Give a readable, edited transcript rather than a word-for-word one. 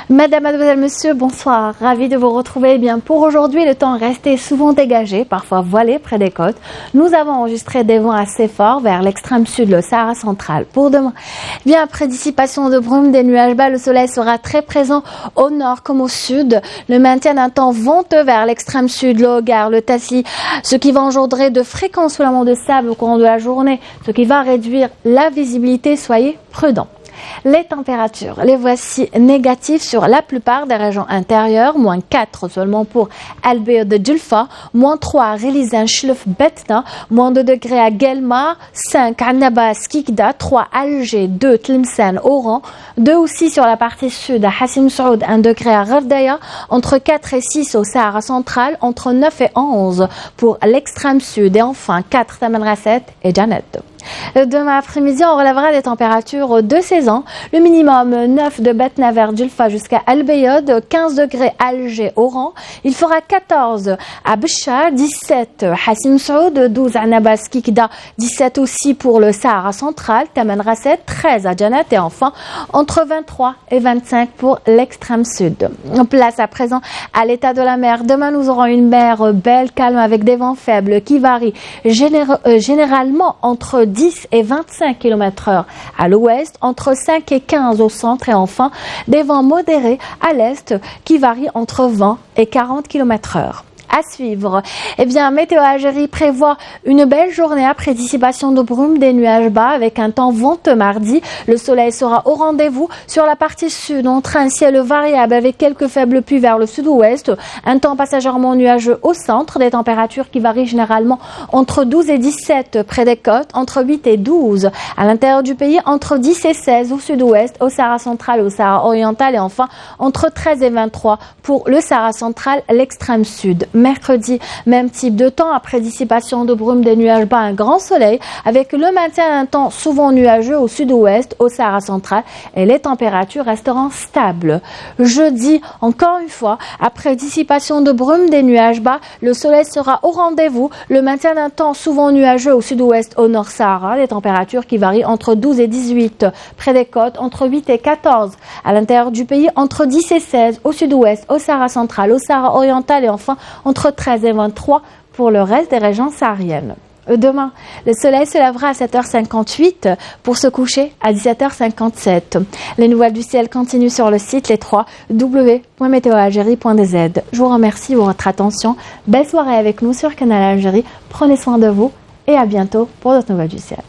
Madame, mademoiselle, monsieur, bonsoir. Ravi de vous retrouver. Eh bien, pour aujourd'hui, le temps restait souvent dégagé, parfois voilé près des côtes. Nous avons enregistré des vents assez forts vers l'extrême sud, le Sahara central. Pour demain, eh bien, après dissipation de brume, des nuages bas, le soleil sera très présent au nord comme au sud. Le maintien d'un temps venteux vers l'extrême sud, le Hogar, le Tassi, ce qui va engendrer de fréquents soulèvements de sable au cours de la journée, ce qui va réduire la visibilité. Soyez prudents. Les températures, les voici négatives sur la plupart des régions intérieures, moins 4 seulement pour Al-Bayt de Djulfa, moins 3 à Relizan, Chlef, Betna, moins 2 degrés à Guelma, 5 à Nabas, Kikda, 3 à Alger, 2 Tlemcen, Oran, 2 aussi sur la partie sud à Hassim Saoud, 1 degré à Gherdaya, entre 4 et 6 au Sahara central, entre 9 et 11 pour l'extrême sud et enfin 4 Taman Rasset et Janet. Demain après-midi, on relèvera des températures de saison. Le minimum 9 de Betna vers Djulfa jusqu'à Al-Bayt, 15 degrés Alger, Oran. Il fera 14 à Béchar, 17 Hassim Saoud, 12 à Nabas Kikda, 17 aussi pour le Sahara central, Taman Rasset, 13 à Janet et enfin entre 23 et 25 pour l'extrême sud. Place à présent à l'état de la mer. Demain, nous aurons une mer belle, calme avec des vents faibles qui varient généralement entre 10 et 25 km/h à l'ouest, entre 5 et 15 au centre et enfin des vents modérés à l'est qui varient entre 20 et 40 km/h. À suivre, eh bien, Météo Algérie prévoit une belle journée après dissipation de brume, des nuages bas avec un temps venteux mardi. Le soleil sera au rendez-vous sur la partie sud, entre un ciel variable avec quelques faibles pluies vers le sud-ouest, un temps passagèrement nuageux au centre, des températures qui varient généralement entre 12 et 17 près des côtes, entre 8 et 12 à l'intérieur du pays, entre 10 et 16 au sud-ouest, au Sahara central, au Sahara oriental et enfin entre 13 et 23 pour le Sahara central, l'extrême sud. Mercredi, même type de temps, après dissipation de brume, des nuages bas, un grand soleil, avec le maintien d'un temps souvent nuageux au sud-ouest, au Sahara central, et les températures resteront stables. Jeudi, encore une fois, après dissipation de brume, des nuages bas, le soleil sera au rendez-vous, le maintien d'un temps souvent nuageux au sud-ouest, au nord Sahara, les températures qui varient entre 12 et 18 près des côtes, entre 8 et 14 à l'intérieur du pays, entre 10 et 16 au sud-ouest, au Sahara central, au Sahara oriental et enfin entre 13 et 23 pour le reste des régions sahariennes. Demain, le soleil se lèvera à 7h58 pour se coucher à 17h57. Les nouvelles du ciel continuent sur le site les 3 w.meteoalgerie.dz. Je vous remercie pour votre attention. Belle soirée avec nous sur Canal Algérie. Prenez soin de vous et à bientôt pour d'autres nouvelles du ciel.